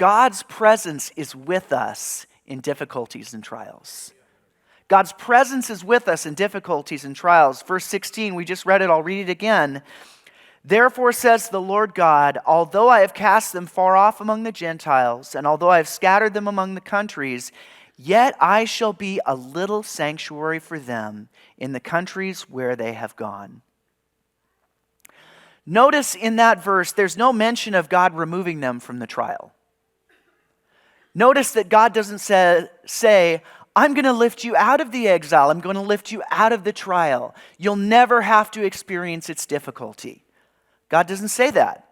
God's presence is with us in difficulties and trials. God's presence is with us in difficulties and trials. Verse 16, we just read it, I'll read it again. Therefore says the Lord God, although I have cast them far off among the Gentiles, and although I have scattered them among the countries, yet I shall be a little sanctuary for them in the countries where they have gone. Notice in that verse, there's no mention of God removing them from the trial. Notice that God doesn't say, I'm going to lift you out of the exile. I'm going to lift you out of the trial. You'll never have to experience its difficulty. God doesn't say that.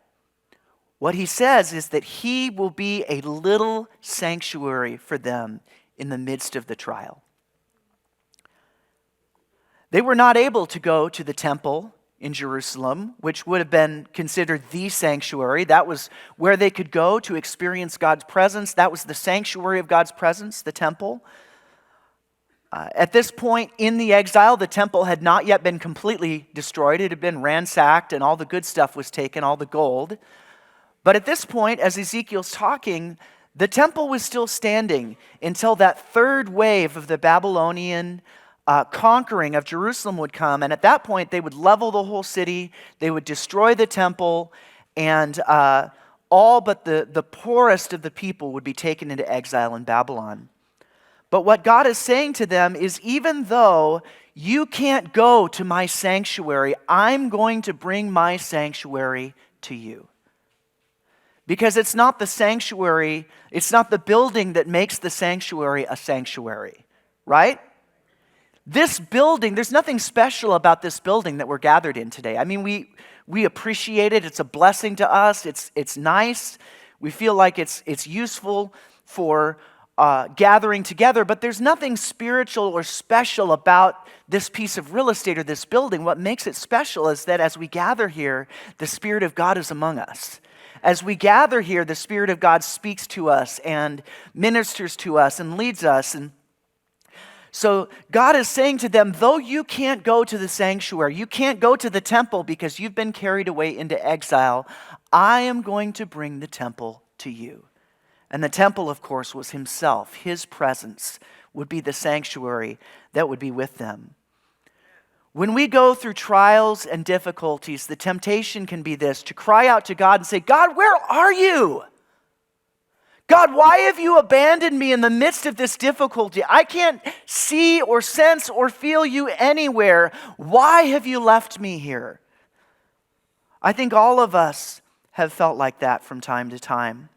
What he says is that he will be a little sanctuary for them in the midst of the trial. They were not able to go to the temple in Jerusalem, which would have been considered the sanctuary. That was where they could go to experience God's presence. That was the sanctuary of God's presence, the temple. At this point in the exile, the temple had not yet been completely destroyed. It had been ransacked and all the good stuff was taken, all the gold. But at this point, as Ezekiel's talking, the temple was still standing until that third wave of the Babylonian conquering of Jerusalem would come. And at that point, they would level the whole city. They would destroy the temple. And all but the poorest of the people would be taken into exile in Babylon. But what God is saying to them is, even though you can't go to my sanctuary, I'm going to bring my sanctuary to you. Because it's not the sanctuary, it's not the building that makes the sanctuary a sanctuary, right? This building, there's nothing special about this building that we're gathered in today. I mean, we appreciate it. It's a blessing to us. It's nice. We feel like it's useful for gathering together, but there's nothing spiritual or special about this piece of real estate or this building. What makes it special is that as we gather here, the Spirit of God is among us. As we gather here, the Spirit of God speaks to us and ministers to us and leads us. And so God is saying to them, though you can't go to the sanctuary, you can't go to the temple because you've been carried away into exile, I am going to bring the temple to you. And the temple, of course, was himself. His presence would be the sanctuary that would be with them. When we go through trials and difficulties, the temptation can be this, to cry out to God and say, God, where are you? God, why have you abandoned me in the midst of this difficulty? I can't see or sense or feel you anywhere. Why have you left me here? I think all of us have felt like that from time to time.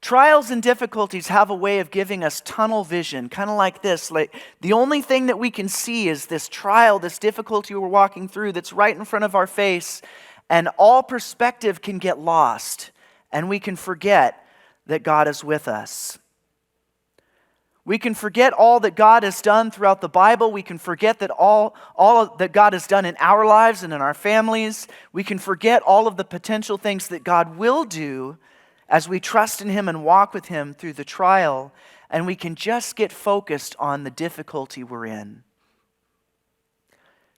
Trials and difficulties have a way of giving us tunnel vision, kind of like this. Like the only thing that we can see is this trial, this difficulty we're walking through that's right in front of our face, and all perspective can get lost, and we can forget that God is with us. We can forget all that God has done throughout the Bible. We can forget that all that God has done in our lives and in our families. We can forget all of the potential things that God will do as we trust in him and walk with him through the trial, and we can just get focused on the difficulty we're in.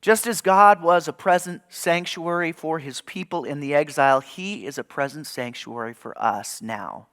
Just as God was a present sanctuary for his people in the exile, he is a present sanctuary for us now.